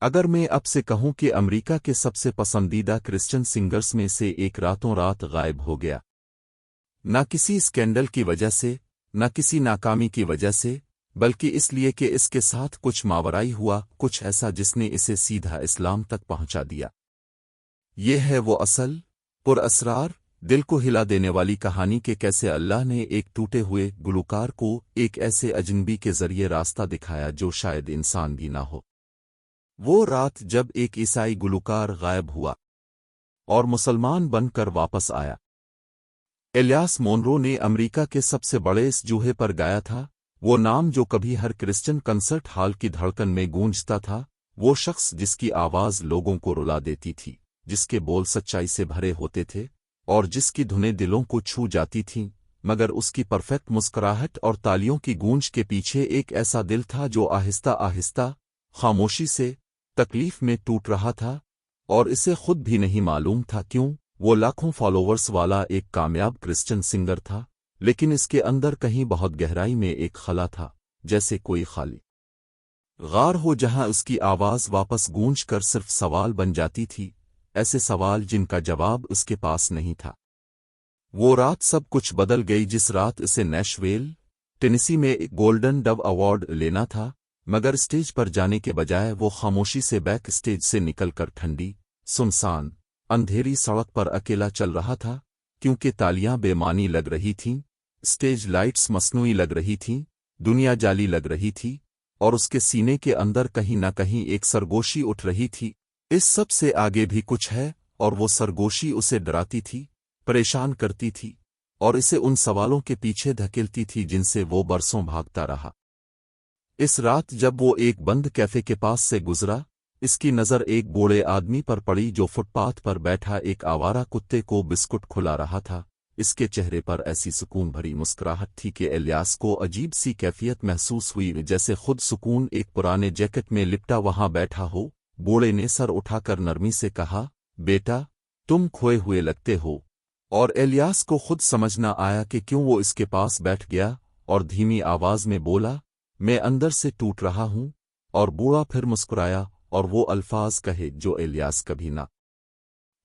اگر میں اب سے کہوں کہ امریکہ کے سب سے پسندیدہ کرسچن سنگرز میں سے ایک راتوں رات غائب ہو گیا، نہ کسی اسکینڈل کی وجہ سے، نہ کسی ناکامی کی وجہ سے، بلکہ اس لیے کہ اس کے ساتھ کچھ ماورائی ہوا، کچھ ایسا جس نے اسے سیدھا اسلام تک پہنچا دیا۔ یہ ہے وہ اصل، پر اسرار، دل کو ہلا دینے والی کہانی کہ کیسے اللہ نے ایک ٹوٹے ہوئے گلوکار کو ایک ایسے اجنبی کے ذریعے راستہ دکھایا جو شاید انسان بھی نہ ہو۔ وہ رات جب ایک عیسائی گلوکار غائب ہوا اور مسلمان بن کر واپس آیا۔ الیاس مونرو نے امریکہ کے سب سے بڑے اس جوہے پر گایا تھا، وہ نام جو کبھی ہر کرسچن کنسرٹ ہال کی دھڑکن میں گونجتا تھا، وہ شخص جس کی آواز لوگوں کو رلا دیتی تھی، جس کے بول سچائی سے بھرے ہوتے تھے اور جس کی دھنیں دلوں کو چھو جاتی تھیں، مگر اس کی پرفیکٹ مسکراہٹ اور تالیوں کی گونج کے پیچھے ایک ایسا دل تھا جو آہستہ آہستہ، خاموشی سے، تکلیف میں ٹوٹ رہا تھا، اور اسے خود بھی نہیں معلوم تھا کیوں۔ وہ لاکھوں فالوورز والا ایک کامیاب کرسچن سنگر تھا، لیکن اس کے اندر کہیں بہت گہرائی میں ایک خلا تھا، جیسے کوئی خالی غار ہو جہاں اس کی آواز واپس گونج کر صرف سوال بن جاتی تھی، ایسے سوال جن کا جواب اس کے پاس نہیں تھا۔ وہ رات سب کچھ بدل گئی جس رات اسے نیشویل، ٹینیسی میں ایک گولڈن ڈو ایوارڈ لینا تھا، مگر اسٹیج پر جانے کے بجائے وہ خاموشی سے بیک اسٹیج سے نکل کر ٹھنڈی، سنسان، اندھیری سڑک پر اکیلا چل رہا تھا، کیونکہ تالیاں بے معنی لگ رہی تھیں، اسٹیج لائٹس مصنوعی لگ رہی تھیں، دنیا جعلی لگ رہی تھی، اور اس کے سینے کے اندر کہیں نہ کہیں ایک سرگوشی اٹھ رہی تھی۔ اس سب سے آگے بھی کچھ ہے، اور وہ سرگوشی اسے ڈراتی تھی، پریشان کرتی تھی، اور اسے ان سوالوں کے پیچھے دھکیلتی تھی جن سے وہ برسوں بھاگتا رہا۔ اس رات جب وہ ایک بند کیفے کے پاس سے گزرا، اس کی نظر ایک بوڑھے آدمی پر پڑی جو فٹ پاتھ پر بیٹھا ایک آوارہ کتے کو بسکٹ کھلا رہا تھا۔ اس کے چہرے پر ایسی سکون بھری مسکراہٹ تھی کہ الیاس کو عجیب سی کیفیت محسوس ہوئی، جیسے خود سکون ایک پرانے جیکٹ میں لپٹا وہاں بیٹھا ہو۔ بوڑھے نے سر اٹھا کر نرمی سے کہا، بیٹا، تم کھوئے ہوئے لگتے ہو، اور الیاس کو خود سمجھ نہ آیا کہ کیوں وہ اس کے پاس بیٹھ گیا، اور دھیمی آواز میں بولا، میں اندر سے ٹوٹ رہا ہوں۔ اور بوڑھا پھر مسکرایا اور وہ الفاظ کہے جو الیاس کبھی نہ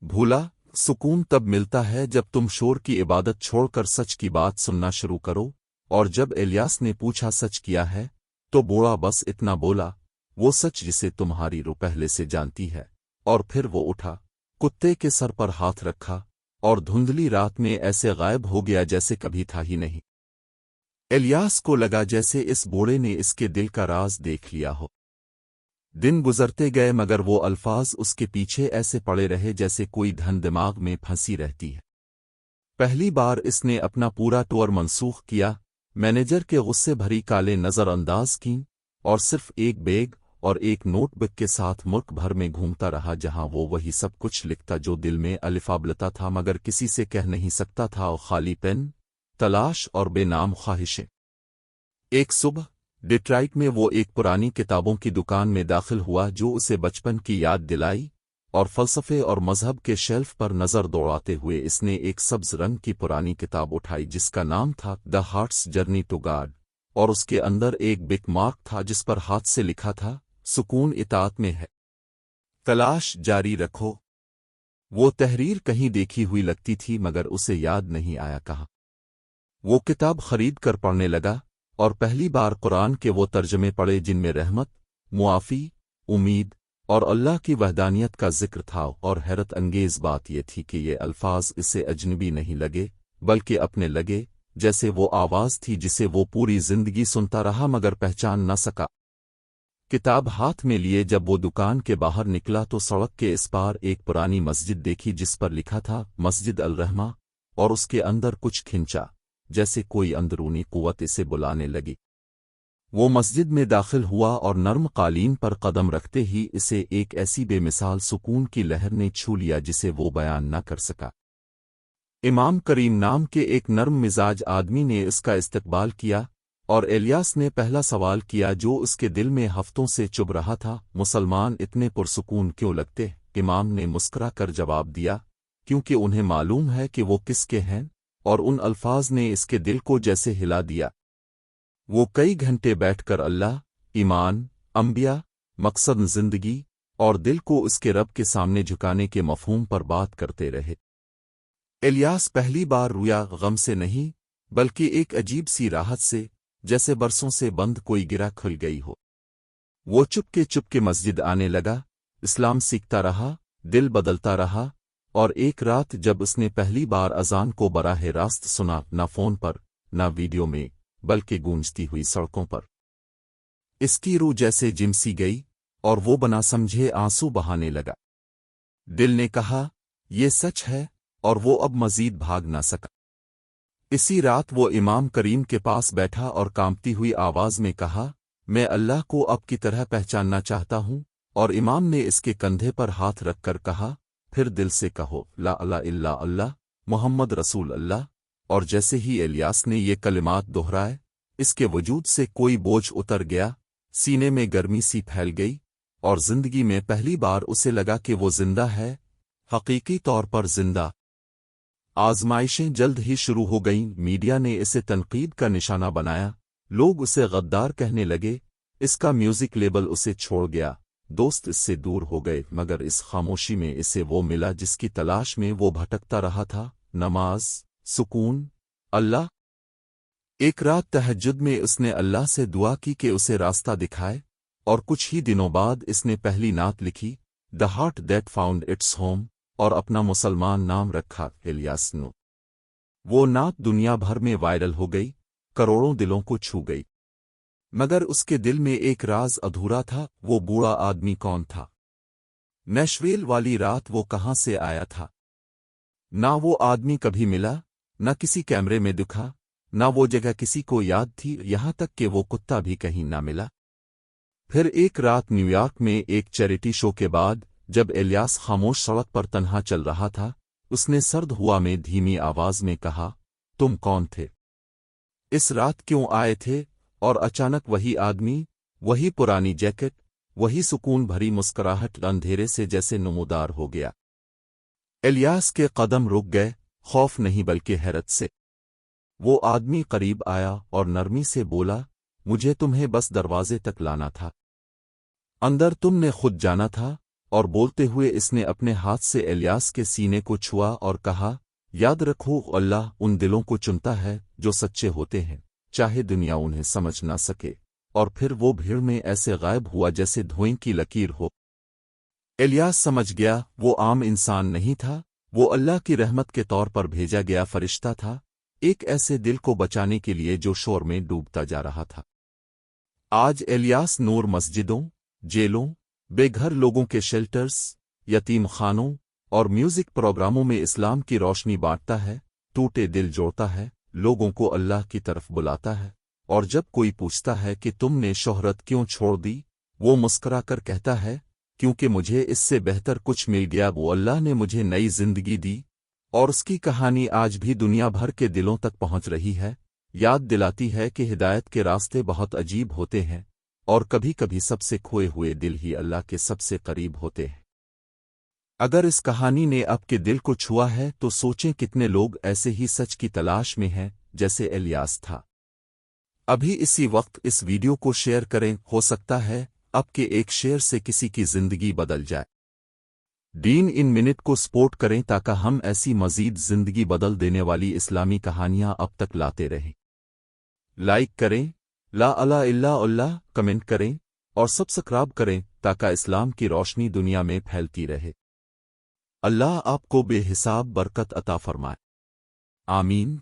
بھولا، سکون تب ملتا ہے جب تم شور کی عبادت چھوڑ کر سچ کی بات سننا شروع کرو۔ اور جب الیاس نے پوچھا سچ کیا ہے، تو بوڑھا بس اتنا بولا، وہ سچ جسے تمہاری روح پہلے سے جانتی ہے۔ اور پھر وہ اٹھا، کتے کے سر پر ہاتھ رکھا، اور دھندلی رات میں ایسے غائب ہو گیا جیسے کبھی تھا ہی نہیں۔ الیاس کو لگا جیسے اس بوڑھے نے اس کے دل کا راز دیکھ لیا ہو۔ دن گزرتے گئے مگر وہ الفاظ اس کے پیچھے ایسے پڑے رہے جیسے کوئی دھن دماغ میں پھنسی رہتی ہے۔ پہلی بار اس نے اپنا پورا ٹور منسوخ کیا، مینیجر کے غصے بھری کالے نظر انداز کیں، اور صرف ایک بیگ اور ایک نوٹ بک کے ساتھ ملک بھر میں گھومتا رہا جہاں وہ وہی سب کچھ لکھتا جو دل میں الفابلتا تھا مگر کسی سے کہہ نہیں سکتا تھا، اور خالی پین، تلاش اور بے نام خواہشیں۔ ایک صبح ڈیٹرائٹ میں وہ ایک پرانی کتابوں کی دکان میں داخل ہوا جو اسے بچپن کی یاد دلائی، اور فلسفے اور مذہب کے شیلف پر نظر دوڑاتے ہوئے اس نے ایک سبز رنگ کی پرانی کتاب اٹھائی جس کا نام تھا the heart's journey to God, اور اس کے اندر ایک بک مارک تھا جس پر ہاتھ سے لکھا تھا، سکون اطاعت میں ہے، تلاش جاری رکھو۔ وہ تحریر کہیں دیکھی ہوئی لگتی تھی مگر اسے یاد نہیں آیا کہاں۔ وہ کتاب خرید کر پڑھنے لگا، اور پہلی بار قرآن کے وہ ترجمے پڑھے جن میں رحمت، معافی، امید اور اللہ کی وحدانیت کا ذکر تھا، اور حیرت انگیز بات یہ تھی کہ یہ الفاظ اسے اجنبی نہیں لگے بلکہ اپنے لگے، جیسے وہ آواز تھی جسے وہ پوری زندگی سنتا رہا مگر پہچان نہ سکا۔ کتاب ہاتھ میں لیے جب وہ دکان کے باہر نکلا تو سڑک کے اس پار ایک پرانی مسجد دیکھی جس پر لکھا تھا مسجد الرحمہ، اور اس کے اندر کچھ کھنچا، جیسے کوئی اندرونی قوت اسے بلانے لگی۔ وہ مسجد میں داخل ہوا اور نرم قالین پر قدم رکھتے ہی اسے ایک ایسی بے مثال سکون کی لہر نے چھو لیا جسے وہ بیان نہ کر سکا۔ امام کریم نام کے ایک نرم مزاج آدمی نے اس کا استقبال کیا، اور الیاس نے پہلا سوال کیا جو اس کے دل میں ہفتوں سے چبھ رہا تھا، مسلمان اتنے پرسکون کیوں لگتے؟ امام نے مسکرا کر جواب دیا، کیونکہ انہیں معلوم ہے کہ وہ کس کے ہیں، اور ان الفاظ نے اس کے دل کو جیسے ہلا دیا۔ وہ کئی گھنٹے بیٹھ کر اللہ، ایمان، انبیاء، مقصد زندگی، اور دل کو اس کے رب کے سامنے جھکانے کے مفہوم پر بات کرتے رہے۔ الیاس پہلی بار رویا غم سے نہیں بلکہ ایک عجیب سی راحت سے، جیسے برسوں سے بند کوئی گرہ کھل گئی ہو۔ وہ چپ کے مسجد آنے لگا، اسلام سیکھتا رہا، دل بدلتا رہا، اور ایک رات جب اس نے پہلی بار اذان کو براہ راست سنا، نہ فون پر نہ ویڈیو میں، بلکہ گونجتی ہوئی سڑکوں پر، اس کی روح جیسے جم سی گئی اور وہ بنا سمجھے آنسو بہانے لگا۔ دل نے کہا یہ سچ ہے، اور وہ اب مزید بھاگ نہ سکا۔ اسی رات وہ امام کریم کے پاس بیٹھا اور کانپتی ہوئی آواز میں کہا، میں اللہ کو اب کی طرح پہچاننا چاہتا ہوں، اور امام نے اس کے کندھے پر ہاتھ رکھ کر کہا، پھر دل سے کہو لا الہ الا اللہ محمد رسول اللہ۔ اور جیسے ہی الیاس نے یہ کلمات دہرائے، اس کے وجود سے کوئی بوجھ اتر گیا، سینے میں گرمی سی پھیل گئی، اور زندگی میں پہلی بار اسے لگا کہ وہ زندہ ہے، حقیقی طور پر زندہ۔ آزمائشیں جلد ہی شروع ہو گئیں، میڈیا نے اسے تنقید کا نشانہ بنایا، لوگ اسے غدار کہنے لگے، اس کا میوزک لیبل اسے چھوڑ گیا، دوست اس سے دور ہو گئے، مگر اس خاموشی میں اسے وہ ملا جس کی تلاش میں وہ بھٹکتا رہا تھا، نماز، سکون، اللہ۔ ایک رات تہجد میں اس نے اللہ سے دعا کی کہ اسے راستہ دکھائے، اور کچھ ہی دنوں بعد اس نے پہلی نعت لکھی، the heart that found its home, اور اپنا مسلمان نام رکھا، الیاس نو۔ وہ نعت دنیا بھر میں وائرل ہو گئی، کروڑوں دلوں کو چھو گئی، مگر اس کے دل میں ایک راز ادھورا تھا۔ وہ بوڑھا آدمی کون تھا؟ نیشویل والی رات وہ کہاں سے آیا تھا؟ نہ وہ آدمی کبھی ملا، نہ کسی کیمرے میں دکھا، نہ وہ جگہ کسی کو یاد تھی، یہاں تک کہ وہ کتا بھی کہیں نہ ملا۔ پھر ایک رات نیو یارک میں ایک چیریٹی شو کے بعد، جب الیاس خاموش سڑک پر تنہا چل رہا تھا، اس نے سرد ہوا میں دھیمی آواز میں کہا، تم کون تھے؟ اس رات کیوں آئے تھے؟ اور اچانک وہی آدمی، وہی پرانی جیکٹ، وہی سکون بھری مسکراہٹ اندھیرے سے جیسے نمودار ہو گیا۔ الیاس کے قدم رک گئے، خوف نہیں بلکہ حیرت سے۔ وہ آدمی قریب آیا اور نرمی سے بولا، مجھے تمہیں بس دروازے تک لانا تھا، اندر تم نے خود جانا تھا۔ اور بولتے ہوئے اس نے اپنے ہاتھ سے الیاس کے سینے کو چھوا اور کہا، یاد رکھو اللہ ان دلوں کو چنتا ہے جو سچے ہوتے ہیں، چاہے دنیا انہیں سمجھ نہ سکے۔ اور پھر وہ بھیڑ میں ایسے غائب ہوا جیسے دھوئیں کی لکیر ہو۔ الیاس سمجھ گیا وہ عام انسان نہیں تھا، وہ اللہ کی رحمت کے طور پر بھیجا گیا فرشتہ تھا، ایک ایسے دل کو بچانے کے لیے جو شور میں ڈوبتا جا رہا تھا۔ آج الیاس نور مسجدوں، جیلوں، بے گھر لوگوں کے شیلٹرز، یتیم خانوں اور میوزک پروگراموں میں اسلام کی روشنی بانٹتا ہے، ٹوٹے دل جوڑتا ہے، لوگوں کو اللہ کی طرف بلاتا ہے، اور جب کوئی پوچھتا ہے کہ تم نے شہرت کیوں چھوڑ دی، وہ مسکرا کر کہتا ہے، کیونکہ مجھے اس سے بہتر کچھ مل گیا، وہ اللہ نے مجھے نئی زندگی دی۔ اور اس کی کہانی آج بھی دنیا بھر کے دلوں تک پہنچ رہی ہے، یاد دلاتی ہے کہ ہدایت کے راستے بہت عجیب ہوتے ہیں، اور کبھی کبھی سب سے کھوئے ہوئے دل ہی اللہ کے سب سے قریب ہوتے ہیں۔ اگر اس کہانی نے آپ کے دل کو چھوا ہے تو سوچیں کتنے لوگ ایسے ہی سچ کی تلاش میں ہیں جیسے الیاس تھا۔ ابھی اسی وقت اس ویڈیو کو شیئر کریں، ہو سکتا ہے اب کے ایک شیئر سے کسی کی زندگی بدل جائے۔ دین ان منٹ کو سپورٹ کریں تاکہ ہم ایسی مزید زندگی بدل دینے والی اسلامی کہانیاں اب تک لاتے رہیں۔ لائک کریں، لا الہ الا اللہ کمنٹ کریں، اور سبسکرائب کریں تاکہ اسلام کی روشنی دنیا میں پھیلتی رہے۔ اللہ آپ کو بے حساب برکت عطا فرمائے، آمین۔